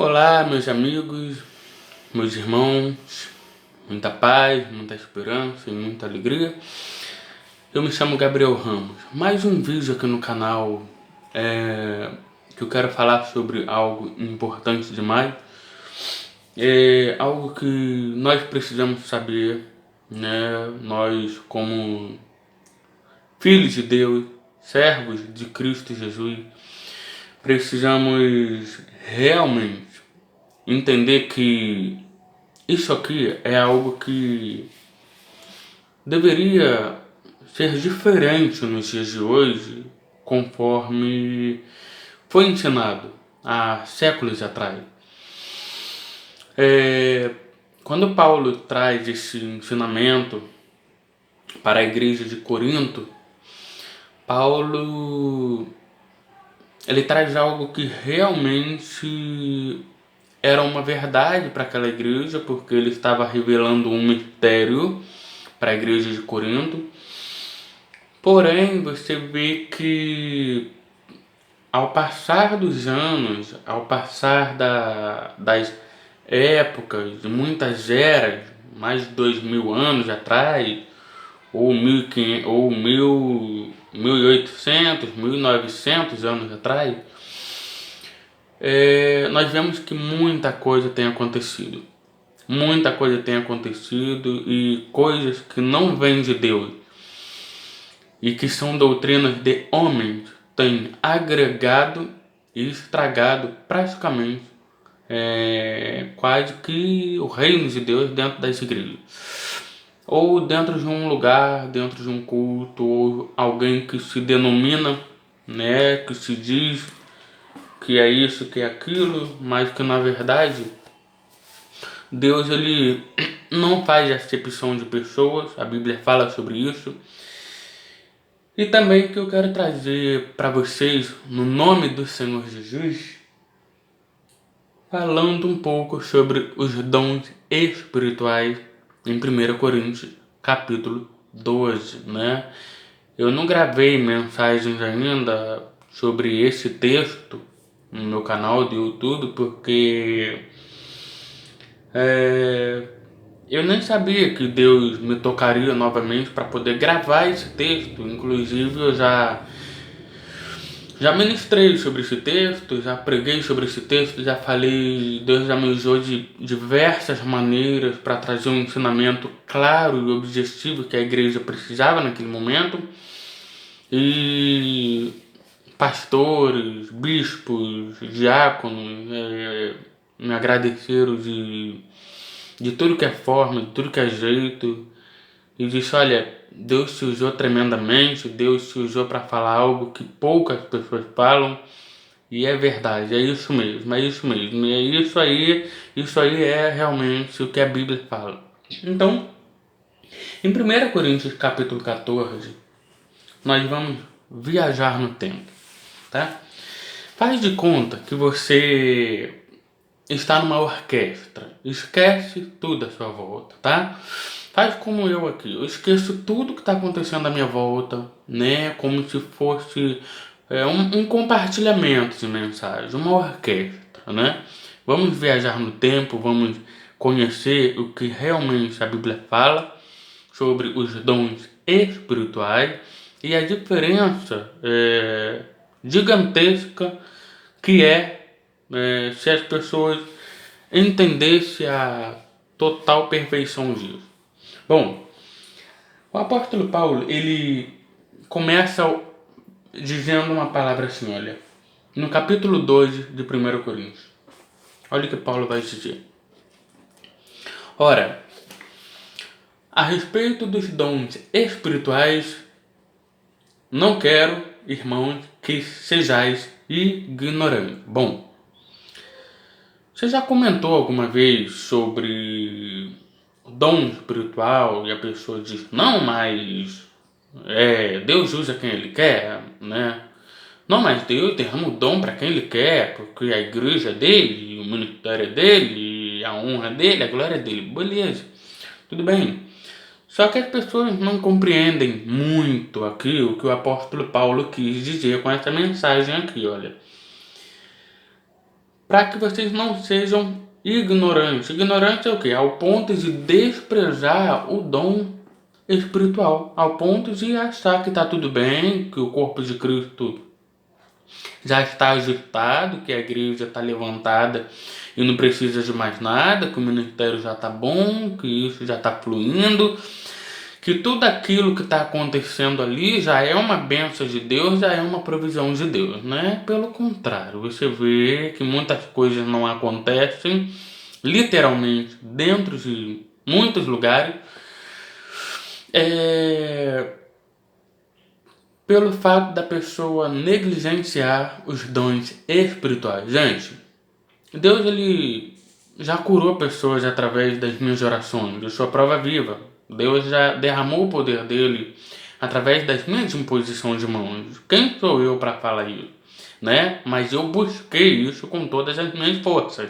Olá, meus amigos, meus irmãos, muita paz, muita esperança e muita alegria. Eu me chamo Gabriel Ramos. Mais um vídeo aqui no canal que eu quero falar sobre algo importante demais. É algo que nós precisamos saber, né? Nós, como filhos de Deus, servos de Cristo Jesus, precisamos realmente entender que isso aqui é algo que deveria ser diferente nos dias de hoje, conforme foi ensinado há séculos atrás. Quando Paulo traz esse ensinamento para a igreja de Corinto, Paulo ele traz algo que realmente era uma verdade para aquela igreja, porque ele estava revelando um mistério para a igreja de Corinto. Porém, você vê que ao passar dos anos, ao passar das épocas, de muitas eras, mais de 2000 anos atrás, ou 1500, ou 1800, 1900 anos atrás, nós vemos que muita coisa tem acontecido. Muita coisa tem acontecido e coisas que não vêm de Deus e que são doutrinas de homens têm agregado e estragado praticamente quase que o reino de Deus dentro das igrejas. Ou dentro de um lugar, dentro de um culto, ou alguém que se denomina, né, que se diz que é isso, que é aquilo, mas que na verdade Deus ele não faz acepção de pessoas, a Bíblia fala sobre isso. E também que eu quero trazer para vocês, no nome do Senhor Jesus, falando um pouco sobre os dons espirituais em 1 Coríntios capítulo 12, né? Eu não gravei mensagens ainda sobre esse texto no meu canal do YouTube, porque eu nem sabia que Deus me tocaria novamente para poder gravar esse texto. Inclusive eu já ministrei sobre esse texto, já preguei sobre esse texto, já falei, Deus já me usou de diversas maneiras para trazer um ensinamento claro e objetivo que a igreja precisava naquele momento. E pastores, bispos, diáconos me agradeceram de tudo que é forma, de tudo que é jeito, e disse: olha, Deus te usou tremendamente, Deus te usou para falar algo que poucas pessoas falam, e é verdade, é isso mesmo, é isso mesmo, e é isso aí é realmente o que a Bíblia fala. Então, em 1 Coríntios capítulo 14, nós vamos viajar no tempo, tá? Faz de conta que você está numa orquestra, esquece tudo à sua volta, tá? Faz como eu aqui, eu esqueço tudo que está acontecendo à minha volta, né? Como se fosse um compartilhamento de mensagem, uma orquestra, né? Vamos viajar no tempo, vamos conhecer o que realmente a Bíblia fala sobre os dons espirituais e a diferença gigantesca que se as pessoas entendessem a total perfeição disso. Bom, o apóstolo Paulo, ele começa dizendo uma palavra assim, olha, no capítulo 2 de 1 Coríntios. Olha o que Paulo vai dizer. Ora, a respeito dos dons espirituais, não quero, irmãos, que sejais ignorantes. Bom, você já comentou alguma vez sobre o dom espiritual e a pessoa diz, não, mas Deus usa quem Ele quer, né? Não, mas Deus derrama o dom para quem Ele quer, porque a igreja é dele, o ministério é dele, a honra é dele, a glória é dele. Beleza, tudo bem. Só que as pessoas não compreendem muito aqui o que o apóstolo Paulo quis dizer com essa mensagem aqui, olha. para que vocês não sejam ignorantes. Ignorante é o quê? Ao ponto de desprezar o dom espiritual, ao ponto de achar que está tudo bem, que o corpo de Cristo já está ajustado, que a igreja está levantada e não precisa de mais nada, que o ministério já está bom, que isso já está fluindo, que tudo aquilo que está acontecendo ali já é uma bênção de Deus, já é uma provisão de Deus, né? Pelo contrário, você vê que muitas coisas não acontecem, literalmente, dentro de muitos lugares, pelo fato da pessoa negligenciar os dons espirituais. Gente, Deus ele já curou pessoas através das minhas orações, eu sou a prova viva. Deus já derramou o poder dele através das minhas imposições de mãos. Quem sou eu para falar isso, né? Mas eu busquei isso com todas as minhas forças.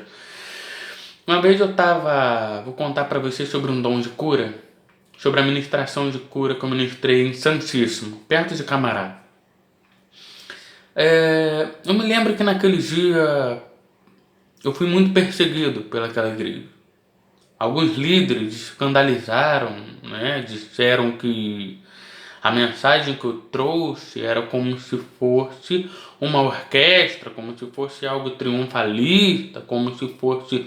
Uma vez vou contar para vocês sobre um dom de cura, sobre a ministração de cura que eu ministrei em Santíssimo, perto de Camará. Eu me lembro que naquele dia eu fui muito perseguido pelaquela igreja. Alguns líderes escandalizaram, né? Disseram que a mensagem que eu trouxe era como se fosse uma orquestra, como se fosse algo triunfalista, como se fosse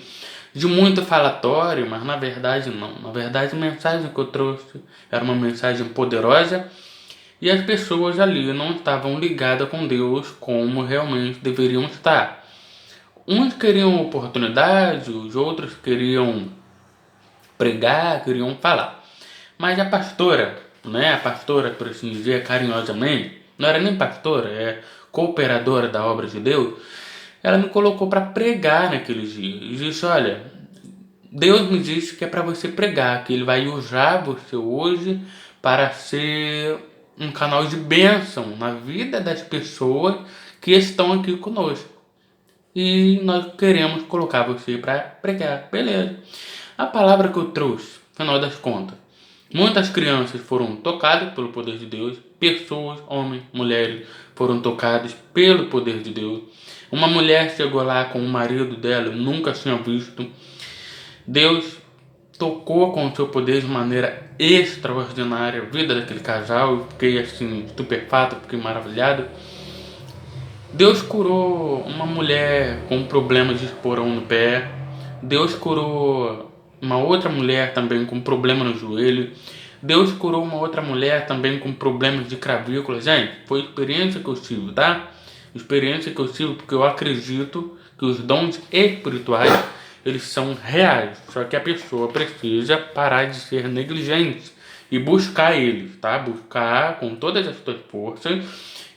de muito falatório, mas na verdade não. Na verdade, a mensagem que eu trouxe era uma mensagem poderosa e as pessoas ali não estavam ligadas com Deus como realmente deveriam estar. Uns queriam oportunidade, os outros queriam pregar, queriam falar. Mas a pastora, né, a pastora, por assim dizer, carinhosamente, não era nem pastora, é cooperadora da obra de Deus, ela me colocou para pregar naqueles dias. E disse, olha, Deus me disse que é para você pregar, que Ele vai usar você hoje para ser um canal de bênção na vida das pessoas que estão aqui conosco. E nós queremos colocar você para pregar. Beleza. A palavra que eu trouxe, no final das contas, muitas crianças foram tocadas pelo poder de Deus, pessoas, homens, mulheres, foram tocadas pelo poder de Deus. Uma mulher chegou lá com o marido dela, nunca tinha visto. Deus tocou com o seu poder de maneira extraordinária a vida daquele casal. Eu fiquei assim, estupefato, fiquei maravilhado. Deus curou uma mulher com problemas de esporão no pé. Deus curou uma outra mulher também com problema no joelho. Deus curou uma outra mulher também com problemas de clavícula. Gente, foi experiência que eu tive, tá? Experiência que eu tive porque eu acredito que os dons espirituais, eles são reais. Só que a pessoa precisa parar de ser negligente e buscar eles, tá? Buscar com todas as suas forças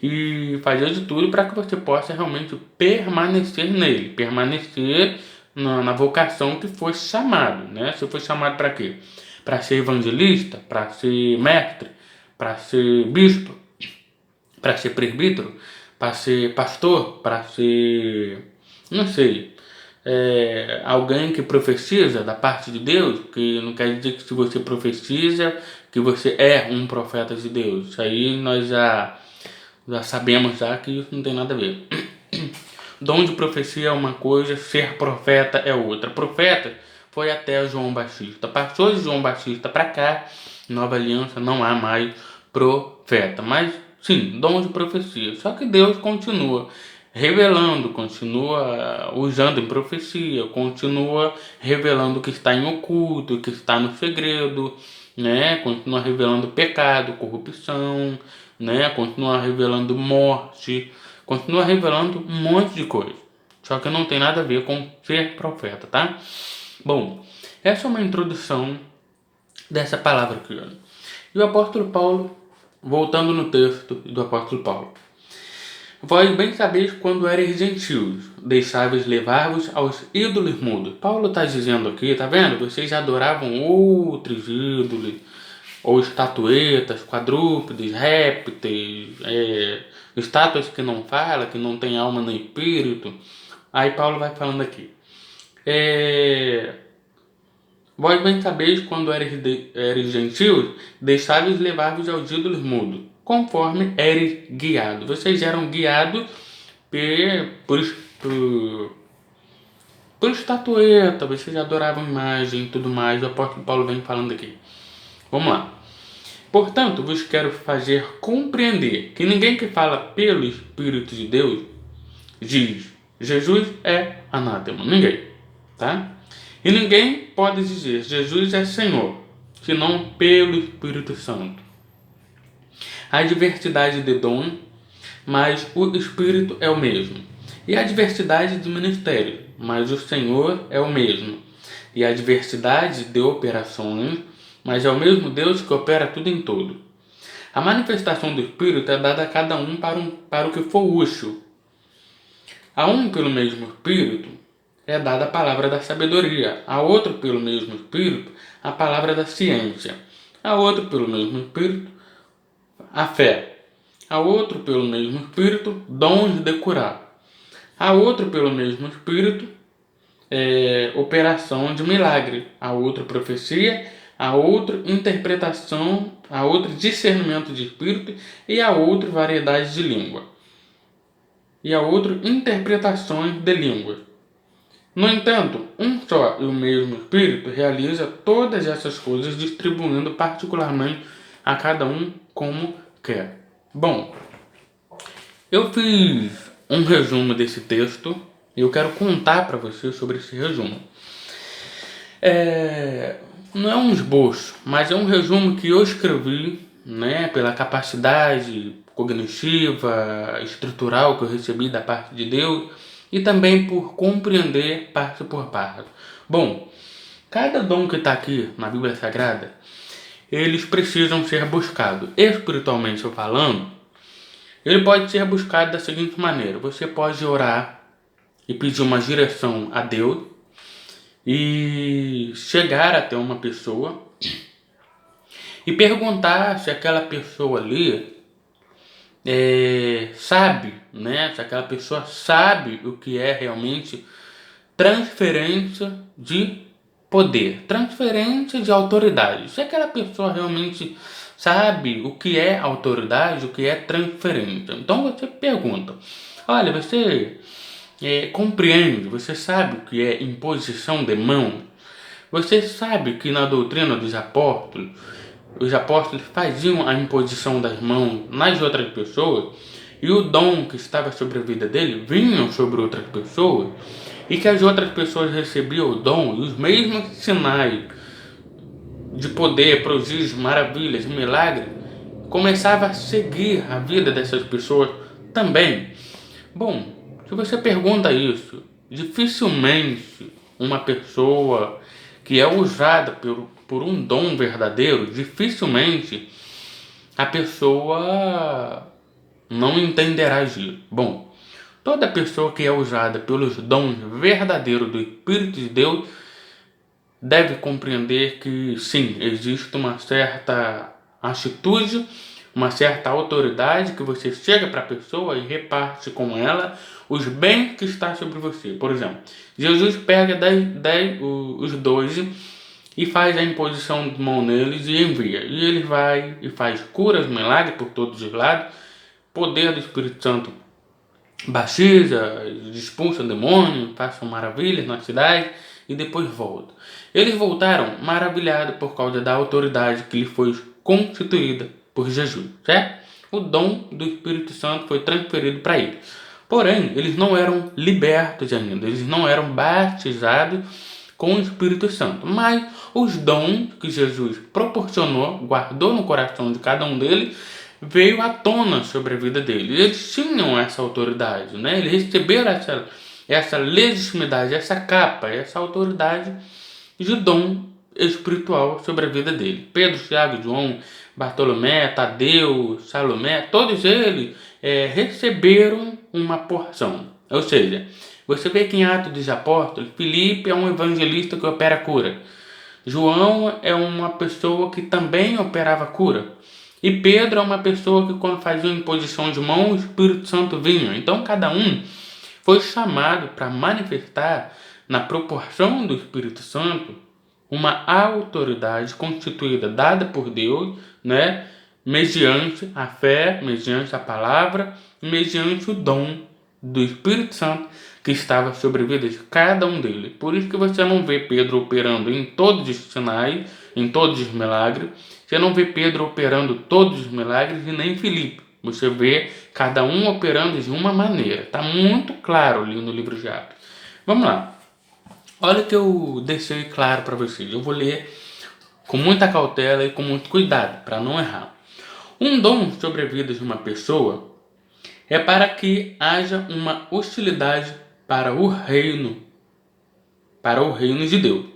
e fazer de tudo para que você possa realmente permanecer nele, permanecer na vocação que foi chamado, né? Você foi chamado para quê? Para ser evangelista, para ser mestre, para ser bispo, para ser presbítero, para ser pastor, para ser, não sei, alguém que profetiza da parte de Deus, que não quer dizer que se você profetiza, que você é um profeta de Deus. Isso aí nós já sabemos já que isso não tem nada a ver. Dom de profecia é uma coisa, ser profeta é outra. Profeta foi até João Batista. Passou de João Batista para cá, Nova Aliança, não há mais profeta. Mas sim, dom de profecia. Só que Deus continua revelando, continua usando em profecia, continua revelando o que está em oculto, o que está no segredo, né? Continua revelando pecado, corrupção, né? Continua revelando morte, continua revelando um monte de coisa. Só que não tem nada a ver com ser profeta, tá? Bom, essa é uma introdução dessa palavra aqui. E o apóstolo Paulo, voltando no texto do apóstolo Paulo. Vós bem sabeis quando eres gentios, deixáveis levar-vos aos ídolos mudos. Paulo está dizendo aqui, tá vendo? Vocês adoravam outros ídolos, ou estatuetas, quadrúpedes, répteis, estátuas que não falam, que não tem alma nem espírito. Aí Paulo vai falando aqui. Vós bem sabeis quando eres gentios, deixáveis levar-vos aos ídolos mudos, conforme eres guiados. Vocês eram guiados por por estatueta, vocês adoravam imagem e tudo mais. O apóstolo Paulo vem falando aqui. Vamos lá. Portanto, vos quero fazer compreender que ninguém que fala pelo Espírito de Deus diz Jesus é anátema. Ninguém, tá? E ninguém pode dizer Jesus é Senhor, senão pelo Espírito Santo. Há diversidade de dom, mas o Espírito é o mesmo. E há diversidade de ministério, mas o Senhor é o mesmo. E há diversidade de operações, mas é o mesmo Deus que opera tudo em todo. A manifestação do Espírito é dada a cada um para o que for útil. A um pelo mesmo Espírito é dada a palavra da sabedoria, a outro pelo mesmo Espírito a palavra da ciência, a outro pelo mesmo Espírito a fé, a outro pelo mesmo Espírito dons de curar, a outro pelo mesmo Espírito operação de milagre, a outro profecia, a outro interpretação, a outro discernimento de espírito e a outro variedade de língua e a outro interpretações de língua. No entanto, um só e o mesmo Espírito realiza todas essas coisas, distribuindo particularmente a cada um como quer. Bom, eu fiz um resumo desse texto e eu quero contar para vocês sobre esse resumo. Não é um esboço, mas é um resumo que eu escrevi, né, pela capacidade cognitiva, estrutural que eu recebi da parte de Deus e também por compreender parte por parte. Bom, cada dom que está aqui na Bíblia Sagrada, eles precisam ser buscados. Espiritualmente falando, ele pode ser buscado da seguinte maneira: você pode orar e pedir uma direção a Deus e chegar até uma pessoa e perguntar se aquela pessoa ali sabe, né? Se aquela pessoa sabe o que é realmente transferência de poder, transferência de autoridade. Se aquela pessoa realmente sabe o que é autoridade, o que é transferência. Então você pergunta: olha, você compreende, você sabe o que é imposição de mão? Você sabe que na doutrina dos apóstolos, os apóstolos faziam a imposição das mãos nas outras pessoas e o dom que estava sobre a vida dele vinha sobre outras pessoas e que as outras pessoas recebiam o dom e os mesmos sinais de poder, prodígios, maravilhas, milagres começava a seguir a vida dessas pessoas também. Bom, se você pergunta isso, dificilmente uma pessoa que é usada por um dom verdadeiro, dificilmente a pessoa não entenderá agir. Bom, toda pessoa que é usada pelos dons verdadeiros do Espírito de Deus deve compreender que sim, existe uma certa atitude, uma certa autoridade que você chega para a pessoa e reparte com ela os bens que está sobre você. Por exemplo, Jesus pega os 12 e faz a imposição de mão neles e envia. E ele vai e faz curas, milagres por todos os lados. Poder do Espírito Santo batiza, expulsa demônios, faça maravilhas na cidade e depois volta. Eles voltaram maravilhados por causa da autoridade que lhe foi constituída por Jesus, certo? O dom do Espírito Santo foi transferido para eles. Porém, eles não eram libertos ainda, eles não eram batizados com o Espírito Santo. Mas os dons que Jesus proporcionou, guardou no coração de cada um deles, veio à tona sobre a vida deles. Eles tinham essa autoridade, né? Eles receberam essa legitimidade, essa capa, essa autoridade de dom espiritual sobre a vida dele. Pedro, Tiago, João, Bartolomé, Tadeu, Salomé, todos eles receberam uma porção. Ou seja, você vê que em Atos dos Apóstolos, Filipe é um evangelista que opera cura. João é uma pessoa que também operava cura. E Pedro é uma pessoa que quando fazia imposição de mão, o Espírito Santo vinha. Então cada um foi chamado para manifestar na proporção do Espírito Santo uma autoridade constituída, dada por Deus, né, mediante a fé, mediante a palavra, mediante o dom do Espírito Santo que estava sobre a vida de cada um deles. Por isso que você não vê Pedro operando em todos os sinais, em todos os milagres. Você não vê Pedro operando todos os milagres e nem Filipe. Você vê cada um operando de uma maneira. Está muito claro ali no livro de Atos. Vamos lá. Olha o que eu deixei claro para vocês. Eu vou ler com muita cautela e com muito cuidado para não errar. Um dom sobre a vida de uma pessoa é para que haja uma hostilidade para o reino de Deus.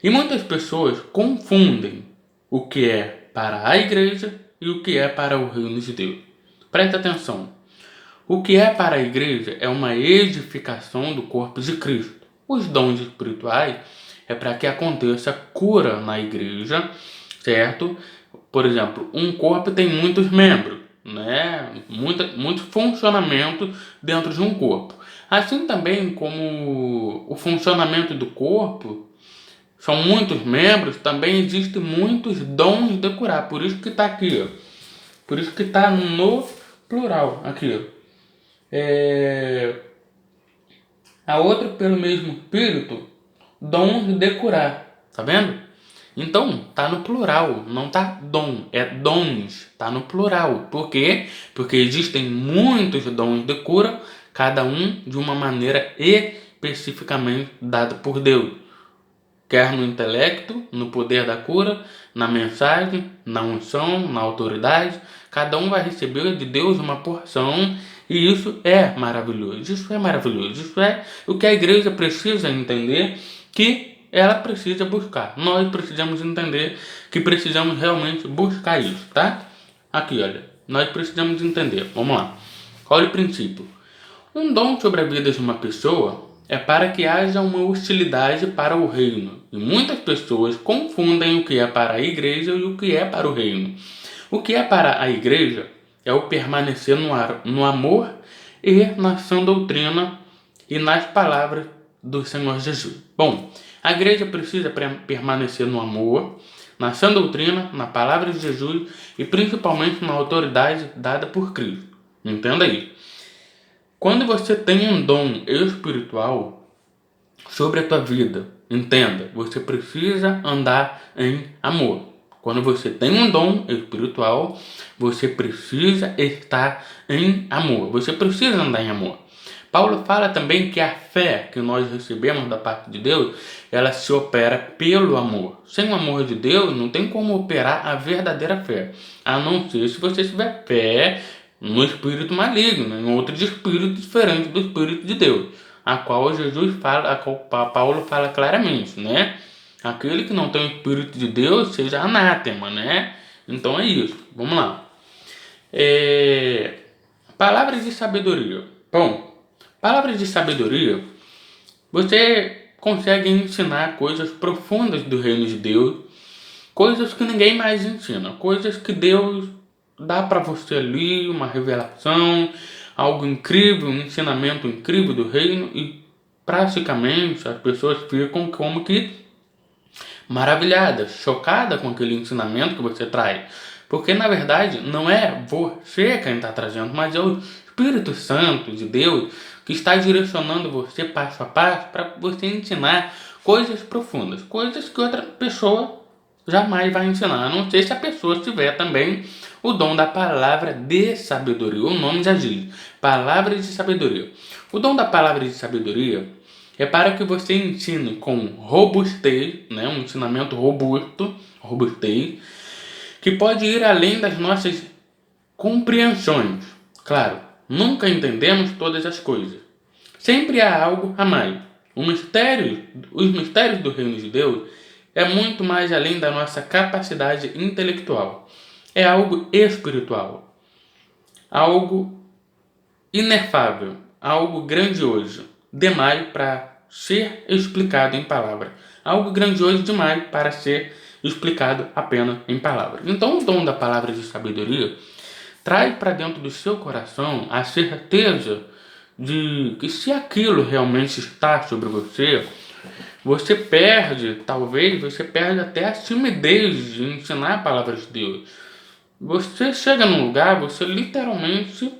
E muitas pessoas confundem o que é para a igreja e o que é para o reino de Deus. Preste atenção. O que é para a igreja é uma edificação do corpo de Cristo. Os dons espirituais é para que aconteça cura na igreja, certo? Por exemplo, um corpo tem muitos membros, né? Muito funcionamento dentro de um corpo. Assim também como o funcionamento do corpo são muitos membros, também existem muitos dons de curar. Por isso que está aqui, ó. Por isso que está no plural aqui, ó. A outra pelo mesmo espírito, dons de curar. Tá vendo? Então, tá no plural, não tá dom, é dons, tá no plural. Por quê? Porque existem muitos dons de cura, cada um de uma maneira especificamente dada por Deus. Quer no intelecto, no poder da cura, na mensagem, na unção, na autoridade. Cada um vai receber de Deus uma porção e isso é maravilhoso. Isso é maravilhoso. Isso é o que a igreja precisa entender, que ela precisa buscar. Nós precisamos entender que precisamos realmente buscar isso, tá? Aqui, olha. Nós precisamos entender. Vamos lá. Olha o princípio. Um dom sobre a vida de uma pessoa é para que haja uma hostilidade para o reino. E muitas pessoas confundem o que é para a igreja e o que é para o reino. O que é para a igreja é o permanecer no amor e na sã doutrina e nas palavras do Senhor Jesus. Bom, a igreja precisa permanecer no amor, na sã doutrina, na palavra de Jesus e principalmente na autoridade dada por Cristo. Entenda isso. Quando você tem um dom espiritual sobre a tua vida, entenda, você precisa andar em amor. Quando você tem um dom espiritual, você precisa estar em amor. Você precisa andar em amor. Paulo fala também que a fé que nós recebemos da parte de Deus, ela se opera pelo amor. Sem o amor de Deus, não tem como operar a verdadeira fé. A não ser se você tiver fé no espírito maligno, em outro espírito diferente do espírito de Deus, a qual Jesus fala, a qual Paulo fala claramente, né? Aquele que não tem o espírito de Deus seja anátema, né? Então é isso. Vamos lá. Palavras de sabedoria. Bom, palavras de sabedoria, você consegue ensinar coisas profundas do reino de Deus, coisas que ninguém mais ensina, coisas que Deus dá para você ali, uma revelação, algo incrível, um ensinamento incrível do reino, e praticamente as pessoas ficam como que maravilhadas, chocadas com aquele ensinamento que você traz. Porque na verdade não é você quem está trazendo, mas é o Espírito Santo de Deus que está direcionando você passo a passo para você ensinar coisas profundas, coisas que outra pessoa jamais vai ensinar, a não ser se a pessoa tiver também o dom da palavra de sabedoria. O nome já diz, palavras de sabedoria. O dom da palavra de sabedoria é para que você ensine com robustez, né, um ensinamento robusto, robustez, que pode ir além das nossas compreensões. Claro, nunca entendemos todas as coisas. Sempre há algo a mais. Os mistérios do reino de Deus é muito mais além da nossa capacidade intelectual. É algo espiritual, algo inefável, algo grandioso, demais para ser explicado em palavras. Algo grandioso demais para ser explicado apenas em palavras. Então, o dom da palavra de sabedoria traz para dentro do seu coração a certeza de que se aquilo realmente está sobre você, você perde até a timidez de ensinar a palavra de Deus. Você chega num lugar, você literalmente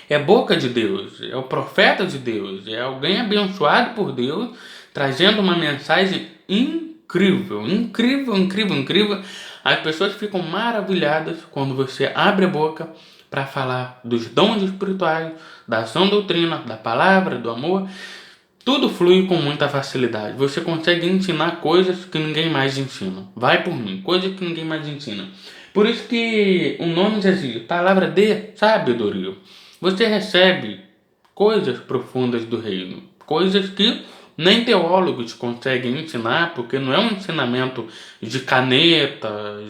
é boca de Deus, é o profeta de Deus, é alguém abençoado por Deus, trazendo uma mensagem incrível, incrível, incrível, incrível. As pessoas ficam maravilhadas quando você abre a boca para falar dos dons espirituais, da sã doutrina, da palavra, do amor. Tudo flui com muita facilidade. Você consegue ensinar coisas que ninguém mais ensina. Vai por mim, coisas que ninguém mais ensina. Por isso que o nome diz assim, palavra de sabedoria. Você recebe coisas profundas do reino, coisas que nem teólogos conseguem ensinar, porque não é um ensinamento de caneta,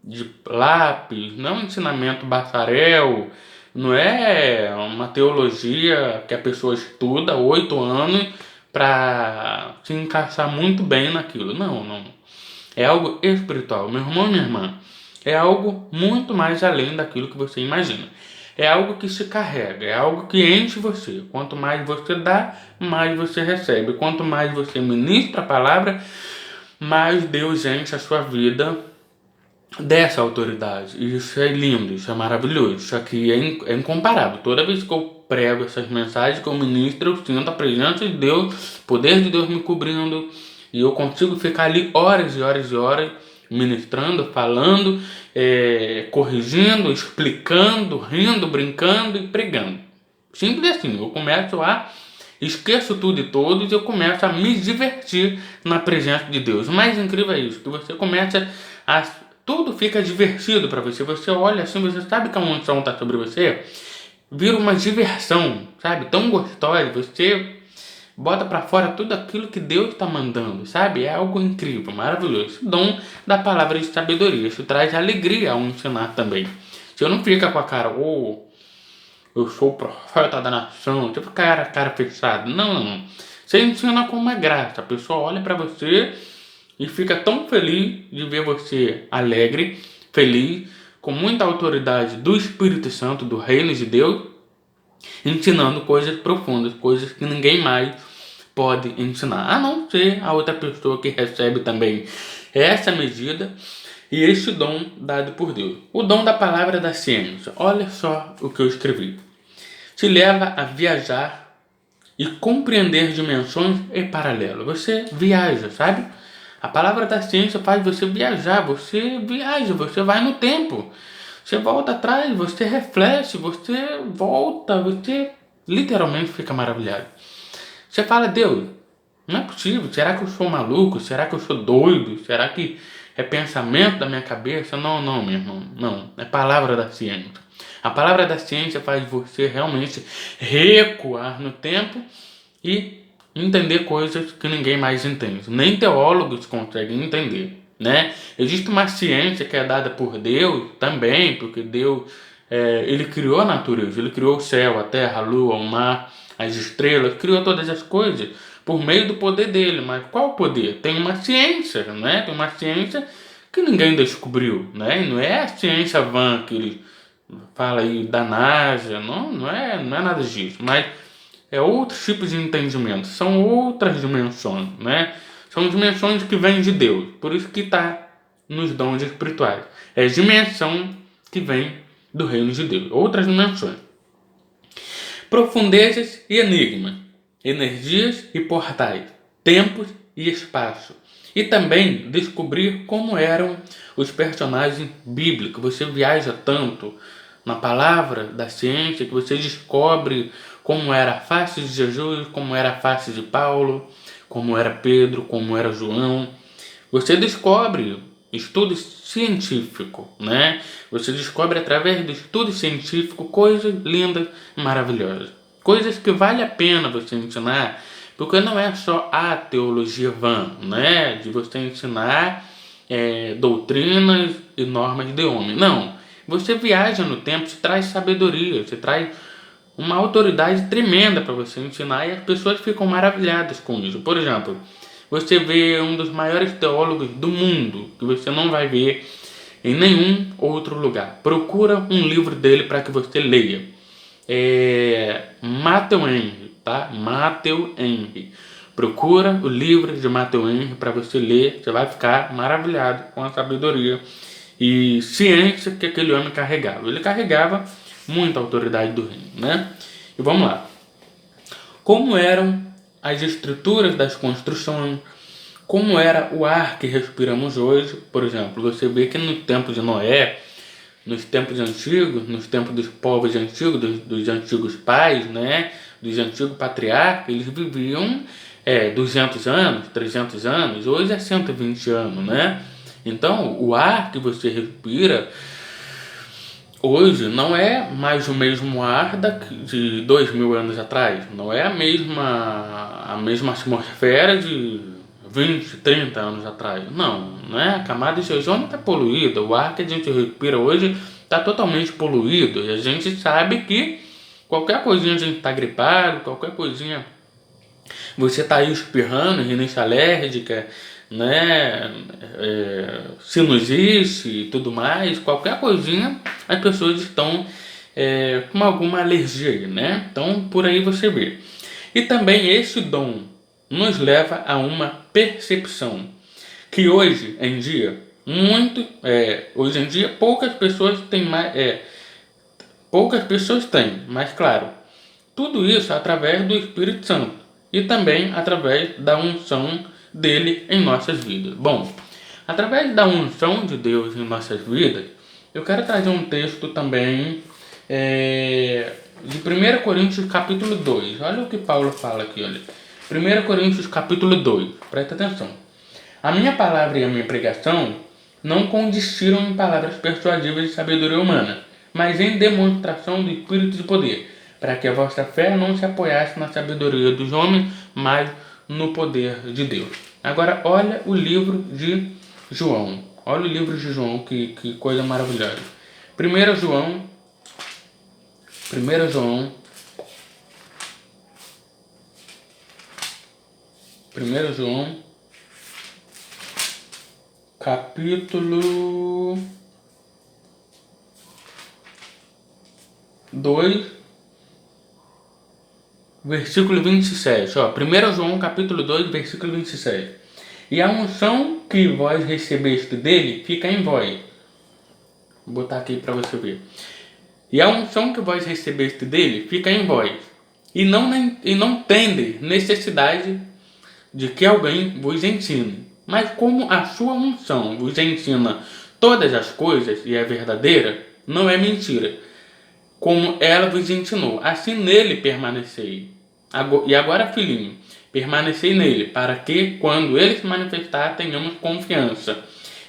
de lápis, não é um ensinamento bacharel, não é uma teologia que a pessoa estuda 8 anos para se encaixar muito bem naquilo. Não, não. É algo espiritual. Meu irmão e minha irmã, é algo muito mais além daquilo que você imagina. É algo que se carrega, é algo que enche você. Quanto mais você dá, mais você recebe. Quanto mais você ministra a palavra, mais Deus enche a sua vida dessa autoridade. E isso é lindo, isso é maravilhoso. Isso aqui é incomparável. Toda vez que eu prego essas mensagens que eu ministro, eu sinto a presença de Deus, o poder de Deus me cobrindo. E eu consigo ficar ali horas e horas e horas ministrando, falando, corrigindo, explicando, rindo, brincando e pregando. Simples assim. Eu começo a esqueço tudo e todos e eu começo a me divertir na presença de Deus. O mais incrível é isso, que você começa a... Tudo fica divertido para você. Você olha assim, você sabe que a unção está sobre você, vira uma diversão, sabe? Tão gostosa. Você bota para fora tudo aquilo que Deus está mandando, sabe? É algo incrível, maravilhoso. Esse dom da palavra de sabedoria, isso traz alegria ao ensinar também. Você não fica com a cara, eu sou o profeta da nação, tipo cara fechada. Não, não, não. Você ensina com uma graça. A pessoa olha para você e fica tão feliz de ver você alegre, feliz, com muita autoridade do Espírito Santo, do reino de Deus, ensinando coisas profundas, coisas que ninguém mais pode ensinar, a não ser a outra pessoa que recebe também essa medida e este dom dado por Deus. O dom da palavra da ciência. Olha só o que eu escrevi. Te leva a viajar e compreender dimensões em paralelo. Você viaja, sabe? A palavra da ciência faz você viajar, você viaja, você vai no tempo. Você volta atrás, você reflete, você volta, você literalmente fica maravilhado. Você fala, Deus, não é possível, será que eu sou maluco? Será que eu sou doido? Será que é pensamento da minha cabeça? Não, não, meu irmão, não. É palavra da ciência. A palavra da ciência faz você realmente recuar no tempo e entender coisas que ninguém mais entende. Nem teólogos conseguem entender, né? Existe uma ciência que é dada por Deus também, porque Deus, ele criou a natureza, ele criou o céu, a terra, a lua, o mar, as estrelas, criou todas as coisas por meio do poder dele. Mas qual poder? Tem uma ciência, né? Tem uma ciência que ninguém descobriu, né? E não é a ciência vã que ele fala aí da NASA, não é nada disso, mas é outro tipo de entendimento, são outras dimensões, né? São dimensões que vêm de Deus, por isso que está nos dons espirituais. É dimensão que vem do reino de Deus, outras dimensões. Profundezas e enigmas, energias e portais, tempos e espaço. E também descobrir como eram os personagens bíblicos. Você viaja tanto na palavra da ciência que você descobre como era a face de Jesus, como era a face de Paulo, como era Pedro, como era João. Você descobre estudo científico, né? Você descobre através do estudo científico coisas lindas, maravilhosas. Coisas que vale a pena você ensinar, porque não é só a teologia vã, né? De você ensinar doutrinas e normas de homem. Não. Você viaja no tempo, você traz sabedoria, você traz uma autoridade tremenda para você ensinar e as pessoas ficam maravilhadas com isso. Por exemplo, você vê um dos maiores teólogos do mundo, que você não vai ver em nenhum outro lugar. Procura um livro dele para que você leia. Matthew Henry, tá? Matthew Henry. Procura o livro de Matthew Henry para você ler, você vai ficar maravilhado com a sabedoria e ciência que aquele homem carregava. Ele carregava muita autoridade do reino, né? E vamos lá. Como eram as estruturas das construções, como era o ar que respiramos hoje, por exemplo, você vê que no tempo de Noé, nos tempos antigos, nos tempos dos povos antigos, dos antigos pais, né, dos antigos patriarcas, eles viviam 200 anos, 300 anos, hoje é 120 anos, né? Então, o ar que você respira hoje não é mais o mesmo ar de 2000 anos atrás, não é a mesma atmosfera de 20, 30 anos atrás. Não, né? A camada de ozônio está poluída, o ar que a gente respira hoje está totalmente poluído e a gente sabe que qualquer coisinha a gente está gripado, qualquer coisinha você está aí espirrando, rinite alérgica, né, sinusite e tudo mais, qualquer coisinha as pessoas estão com alguma alergia, né? Então por aí você vê. E também esse dom nos leva a uma percepção que hoje em dia poucas pessoas têm mas claro, tudo isso através do Espírito Santo e também através da unção dele em nossas vidas. Bom, através da unção de Deus em nossas vidas, eu quero trazer um texto também de 1 Coríntios capítulo 2. Olha o que Paulo fala aqui, olha. 1 Coríntios capítulo 2, presta atenção. A minha palavra e a minha pregação não consistiram em palavras persuasivas de sabedoria humana, mas em demonstração do Espírito de poder, para que a vossa fé não se apoiasse na sabedoria dos homens, mas no poder de Deus. Agora, olha o livro de João. Olha o livro de João, que coisa maravilhosa. 1 João, capítulo 2, versículo 27. 1 João capítulo 2, versículo 27. E a unção que vós recebeste dele fica em vós. Vou botar aqui para você ver. E a unção que vós recebeste dele fica em vós. E não tende necessidade de que alguém vos ensine. Mas como a sua unção vos ensina todas as coisas e é verdadeira, não é mentira, como ela vos ensinou, assim nele permanecei. E agora, filhinho, permanecei nele, para que, quando ele se manifestar, tenhamos confiança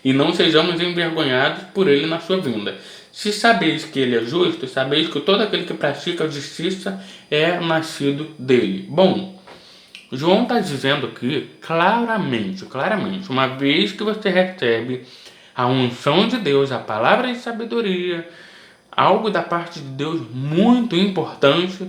e não sejamos envergonhados por ele na sua vinda. Se sabeis que ele é justo, sabeis que todo aquele que pratica a justiça é nascido dele. Bom, João está dizendo aqui claramente, uma vez que você recebe a unção de Deus, a palavra de sabedoria, algo da parte de Deus muito importante,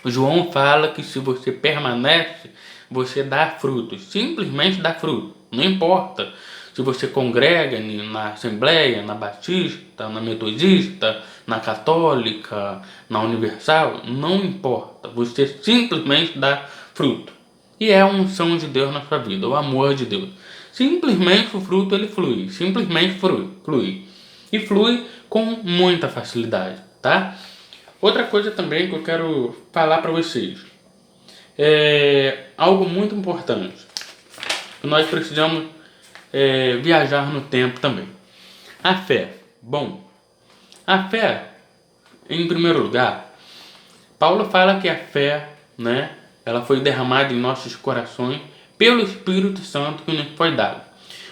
João fala que se você permanece, você dá frutos, simplesmente dá fruto, não importa se você congrega na Assembleia, na Batista, na Metodista, na Católica, na Universal, não importa, você simplesmente dá fruto. E é a unção de Deus na sua vida, o amor de Deus. Simplesmente o fruto ele flui, flui. E flui com muita facilidade, tá? Outra coisa também que eu quero falar para vocês. É algo muito importante. Nós precisamos viajar no tempo também. A fé. Bom, a fé, em primeiro lugar, Paulo fala que a fé, né, ela foi derramada em nossos corações pelo Espírito Santo que nos foi dado.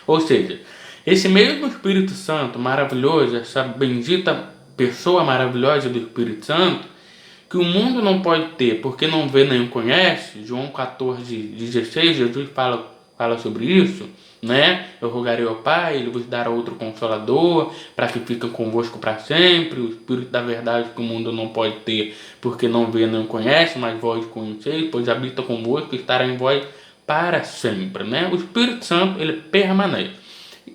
Ou seja, esse mesmo Espírito Santo maravilhoso, essa bendita pessoa maravilhosa do Espírito Santo, que o mundo não pode ter porque não vê nem conhece, João 14,16, Jesus fala sobre isso, né? Eu rogarei ao Pai, Ele vos dará outro Consolador, para que fique convosco para sempre, o Espírito da verdade que o mundo não pode ter porque não vê nem conhece, mas vós conheceis, pois habita convosco e estará em vós para sempre, né? O Espírito Santo, ele permanece.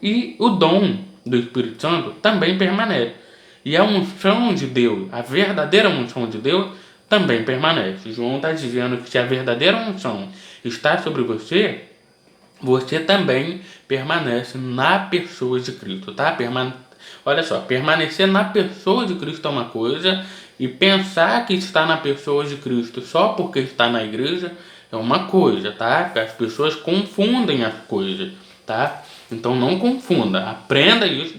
E o dom do Espírito Santo também permanece. E a unção de Deus, a verdadeira unção de Deus, também permanece. João está dizendo que se a verdadeira unção está sobre você, você também permanece na pessoa de Cristo, tá? Olha só, permanecer na pessoa de Cristo é uma coisa, e pensar que está na pessoa de Cristo só porque está na igreja é uma coisa, tá? As pessoas confundem as coisas, tá? Então não confunda, aprenda isso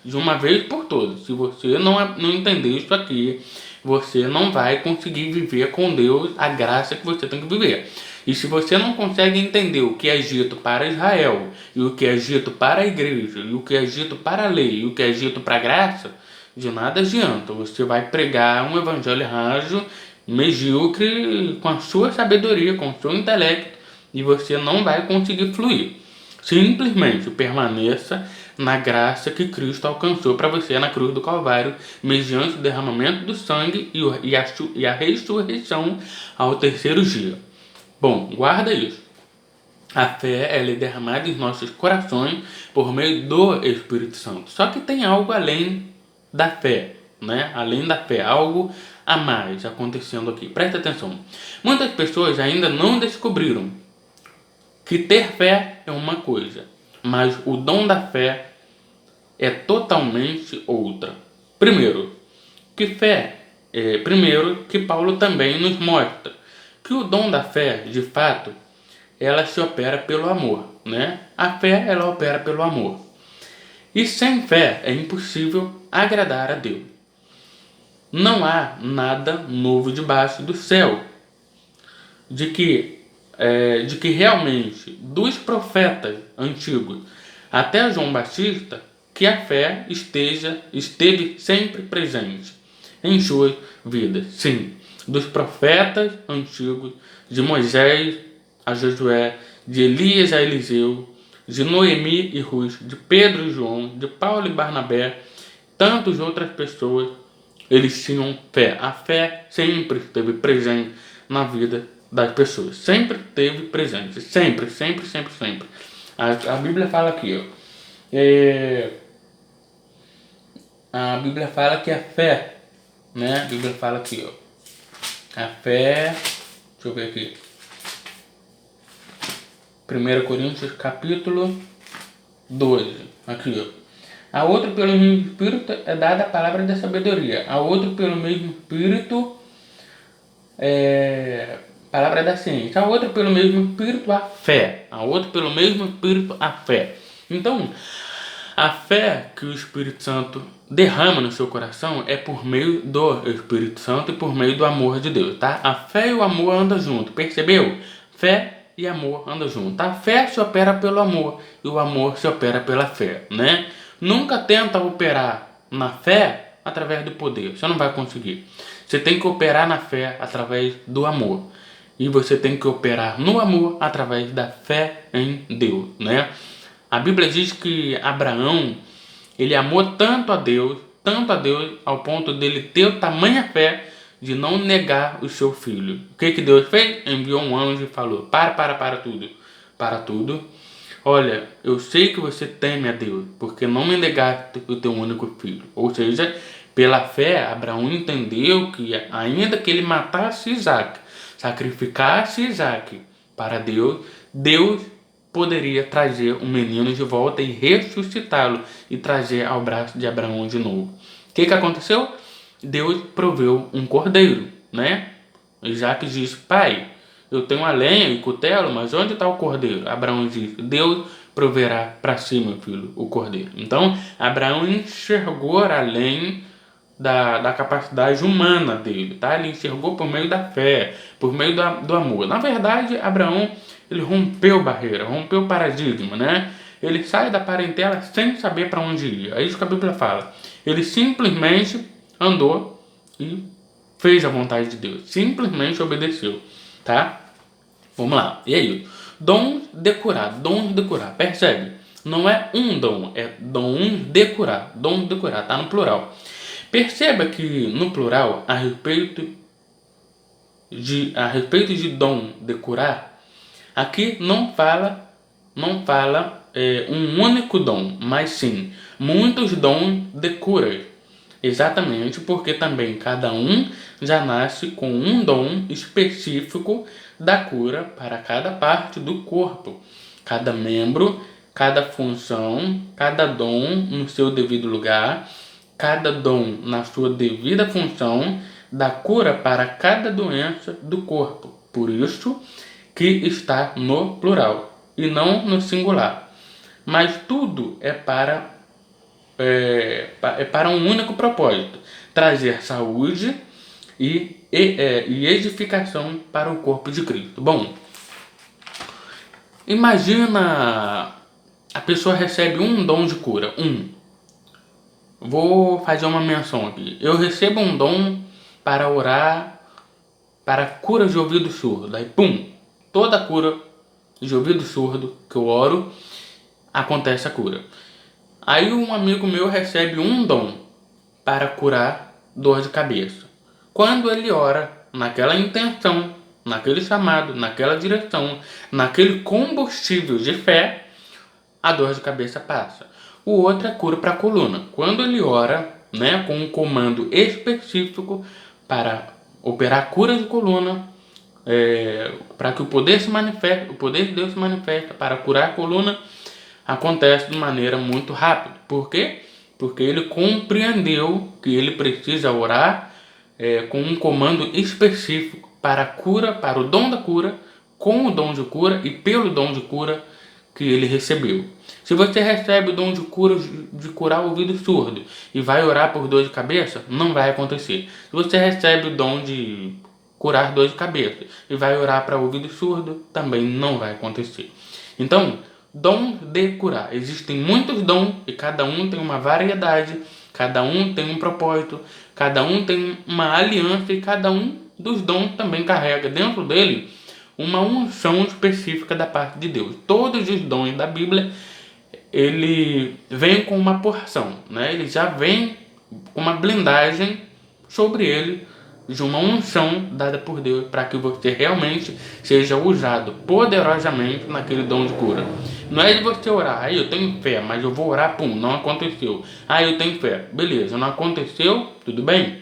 de uma vez por todas. Se você não entender isso aqui, você não vai conseguir viver com Deus a graça que você tem que viver. E se você não consegue entender o que é dito para Israel, e o que é dito para a igreja, e o que é dito para a lei, e o que é dito para a graça, de nada adianta. Você vai pregar um evangelho raso, medíocre, com a sua sabedoria, com o seu intelecto, e você não vai conseguir fluir. Simplesmente permaneça na graça que Cristo alcançou para você na cruz do Calvário, mediante o derramamento do sangue e a ressurreição ao terceiro dia. Bom, guarda isso. A fé ela é derramada em nossos corações por meio do Espírito Santo. Só que tem algo além da fé, né? Além da fé, algo a mais acontecendo aqui. Presta atenção. Muitas pessoas ainda não descobriram que ter fé é uma coisa, mas o dom da fé é totalmente outra. Primeiro, que Paulo também nos mostra que o dom da fé, de fato, ela se opera pelo amor, né? A fé, ela opera pelo amor. E sem fé é impossível agradar a Deus. Não há nada novo debaixo do céu. De que realmente, dos profetas antigos até João Batista, que a fé esteve sempre presente em suas vidas. Sim, dos profetas antigos, de Moisés a Josué, de Elias a Eliseu, de Noemi e Ruth, de Pedro e João, de Paulo e Barnabé, tantas outras pessoas, eles tinham fé. A fé sempre esteve presente na vida das pessoas. Sempre esteve presente. Sempre, sempre, sempre, sempre. A Bíblia fala aqui, ó. A Bíblia fala que a fé, né? A Bíblia fala aqui, ó. A fé, deixa eu ver aqui. 1 Coríntios capítulo 12, aqui, ó. A outro pelo mesmo Espírito é dada a palavra da sabedoria. A outro pelo mesmo Espírito palavra da ciência. A outro pelo mesmo Espírito a fé. A outro pelo mesmo Espírito a fé. Então, a fé que o Espírito Santo derrama no seu coração é por meio do Espírito Santo e por meio do amor de Deus, tá? A fé e o amor andam junto, percebeu? Fé e amor andam junto. A fé se opera pelo amor e o amor se opera pela fé, né? Nunca tenta operar na fé através do poder, você não vai conseguir. Você tem que operar na fé através do amor. E você tem que operar no amor através da fé em Deus, né? A Bíblia diz que Abraão, ele amou tanto a Deus, ao ponto dele ter tamanha fé de não negar o seu filho. O que Deus fez? Enviou um anjo e falou: para tudo. Para tudo. Olha, eu sei que você teme a Deus, porque não me negaste o teu único filho. Ou seja, pela fé, Abraão entendeu que ainda que ele matasse Isaac, sacrificasse Isaac para Deus, Deus poderia trazer um menino de volta e ressuscitá-lo e trazer ao braço de Abraão de novo. O que aconteceu? Deus proveu um cordeiro, né? Isaac disse: pai, eu tenho a lenha e cutelo, mas onde está o cordeiro? Abraão disse: Deus proverá para si, meu filho, o cordeiro. Então, Abraão enxergou além da capacidade humana dele, tá? Ele enxergou por meio da fé, por meio do amor. Na verdade, Abraão, ele rompeu barreira, rompeu paradigma, né? Ele sai da parentela sem saber para onde ir. É isso que a Bíblia fala. Ele simplesmente andou e fez a vontade de Deus. Simplesmente obedeceu, tá? Vamos lá. E aí? Dons de curar. Percebe? Não é um dom, é dons de curar. Dons de curar, tá no plural. Perceba que no plural, a respeito de dom de curar, aqui não fala um único dom, mas sim muitos dons de cura. Exatamente porque também cada um já nasce com um dom específico da cura para cada parte do corpo. Cada membro cada função, cada dom no seu devido lugar, cada dom na sua devida função, dá cura para cada doença do corpo. Por isso que está no plural e não no singular. Mas tudo é para um único propósito: trazer saúde e edificação para o corpo de Cristo. Bom, imagina a pessoa recebe um dom de cura. Vou fazer uma menção aqui. Eu recebo um dom para orar para cura de ouvido surdo. Aí, pum, toda a cura de ouvido surdo que eu oro, acontece a cura. Aí um amigo meu recebe um dom para curar dor de cabeça. Quando ele ora naquela intenção, naquele chamado, naquela direção, naquele combustível de fé, a dor de cabeça passa. O outro é cura para a coluna. Quando ele ora, com um comando específico para operar a cura de coluna, para que o poder se manifeste, o poder de Deus se manifeste para curar a coluna, acontece de maneira muito rápida. Por quê? Porque ele compreendeu que ele precisa orar com um comando específico para a cura, para o dom da cura, com o dom de cura e pelo dom de cura que ele recebeu. Se você recebe o dom de curar o ouvido surdo e vai orar por dor de cabeça, não vai acontecer. Se você recebe o dom de curar dor de cabeça e vai orar para ouvido surdo, também não vai acontecer. Então, dom de curar. Existem muitos dons e cada um tem uma variedade, cada um tem um propósito, cada um tem uma aliança e cada um dos dons também carrega dentro dele uma unção específica da parte de Deus. Todos os dons da Bíblia, ele vem com uma porção, Ele já vem com uma blindagem sobre ele, de uma unção dada por Deus para que você realmente seja usado poderosamente naquele dom de cura. Não é de você orar, eu tenho fé, mas eu vou orar, pum, não aconteceu. Eu tenho fé, beleza, não aconteceu, tudo bem?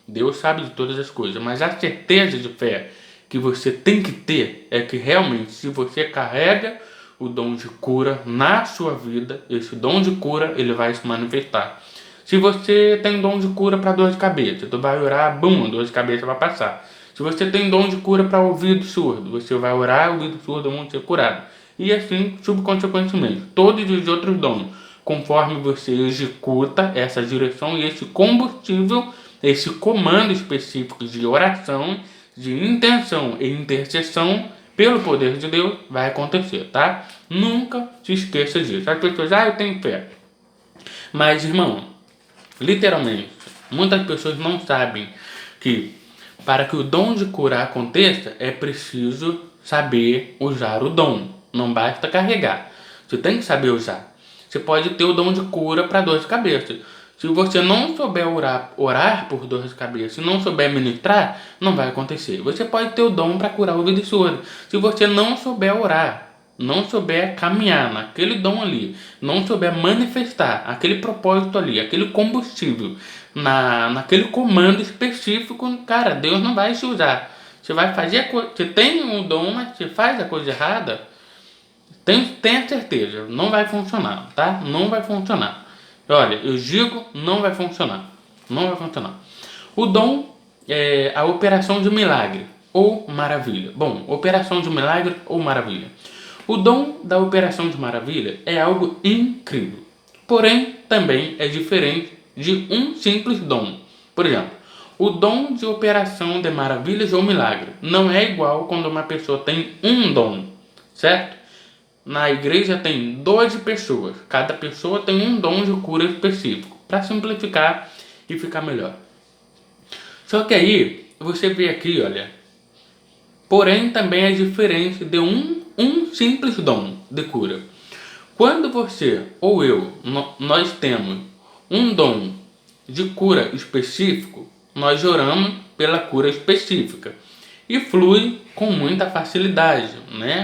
Deus sabe de todas as coisas, mas a certeza de fé que você tem que ter é que realmente, se você carrega o dom de cura na sua vida, esse dom de cura ele vai se manifestar. Se você tem dom de cura para dor de cabeça, tu vai orar, bum, a dor de cabeça vai passar. Se você tem dom de cura para ouvido surdo, você vai orar, o ouvido surdo vai ser curado. E assim, subconsequentemente, todos os outros dons, conforme você executa essa direção e esse combustível, esse comando específico de oração, de intenção e intercessão, pelo poder de Deus, vai acontecer, tá? Nunca se esqueça disso. As pessoas, eu tenho fé. Mas, irmão, literalmente, muitas pessoas não sabem que para que o dom de curar aconteça, é preciso saber usar o dom. Não basta carregar. Você tem que saber usar. Você pode ter o dom de cura para dor de cabeça. Se você não souber orar por dor de cabeça, se não souber ministrar, não vai acontecer. Você pode ter o dom para curar o ouvido surdo. Se você não souber orar, não souber caminhar naquele dom ali, não souber manifestar aquele propósito ali, aquele combustível, naquele comando específico, cara, Deus não vai te usar. Você vai fazer você tem um dom, mas você faz a coisa errada, tenha certeza, não vai funcionar, tá? Não vai funcionar. Olha, eu digo, não vai funcionar. Não vai funcionar. O dom é a operação de milagre ou maravilha. Bom, operação de milagre ou maravilha. O dom da operação de maravilha é algo incrível. Porém, também é diferente de um simples dom. Por exemplo, o dom de operação de maravilhas ou milagre não é igual quando uma pessoa tem um dom, certo? Na igreja tem 12 pessoas. Cada pessoa tem um dom de cura específico. Para simplificar e ficar melhor. Só que aí, você vê aqui, olha. Porém, também é diferente de um simples dom de cura. Quando você ou eu, nós temos um dom de cura específico, nós oramos pela cura específica. E flui com muita facilidade,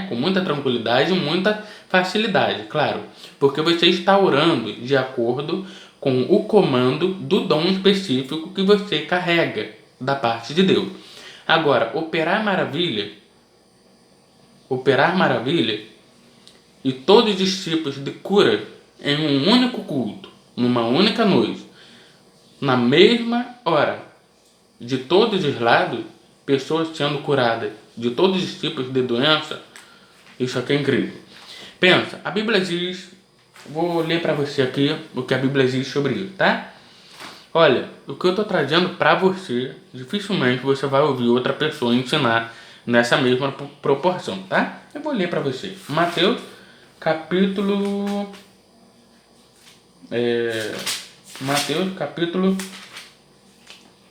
Com muita tranquilidade e muita facilidade, claro. Porque você está orando de acordo com o comando do dom específico que você carrega da parte de Deus. Agora, operar maravilha e todos os tipos de cura em um único culto, numa única noite, na mesma hora, de todos os lados, pessoas sendo curadas de todos os tipos de doença. Isso aqui é incrível. Pensa, a Bíblia diz, vou ler para você aqui o que a Bíblia diz sobre isso, tá? Olha, o que eu estou trazendo para você, dificilmente você vai ouvir outra pessoa ensinar nessa mesma proporção, tá? Eu vou ler para você. Mateus, capítulo... Mateus, capítulo...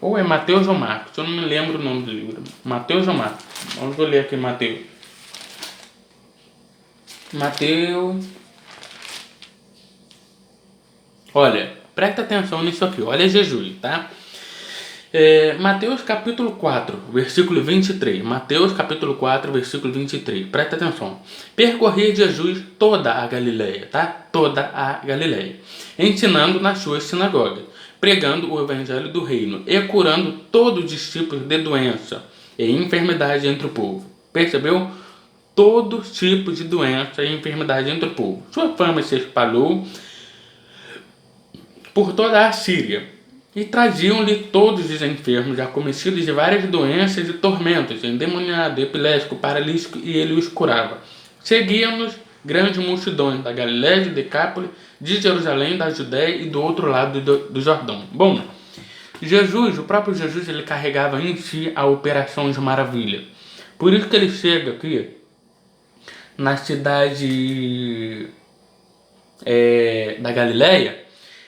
Ou é Mateus ou Marcos? Eu não me lembro o nome do livro. Mateus ou Marcos? Vamos ler aqui Mateus. Mateus... Olha, presta atenção nisso aqui. Olha Jesus, tá? Mateus capítulo 4, versículo 23. Mateus capítulo 4, versículo 23. Presta atenção. Percorria Jesus toda a Galileia, tá? Toda a Galileia. Ensinando nas suas sinagogas, pregando o evangelho do reino e curando todos os tipos de doença e enfermidade entre o povo. Percebeu? Todos os tipos de doença e enfermidade entre o povo. Sua fama se espalhou por toda a Síria, e traziam-lhe todos os enfermos, acometidos de várias doenças e tormentos, endemoniado, epilético, paralítico, e ele os curava. Seguiam-nos grandes multidões da Galiléia, de Decápolis, de Jerusalém, da Judéia e do outro lado do Jordão. Bom, Jesus, o próprio Jesus, ele carregava em si a operação de maravilha. Por isso que ele chega aqui na cidade da Galiléia.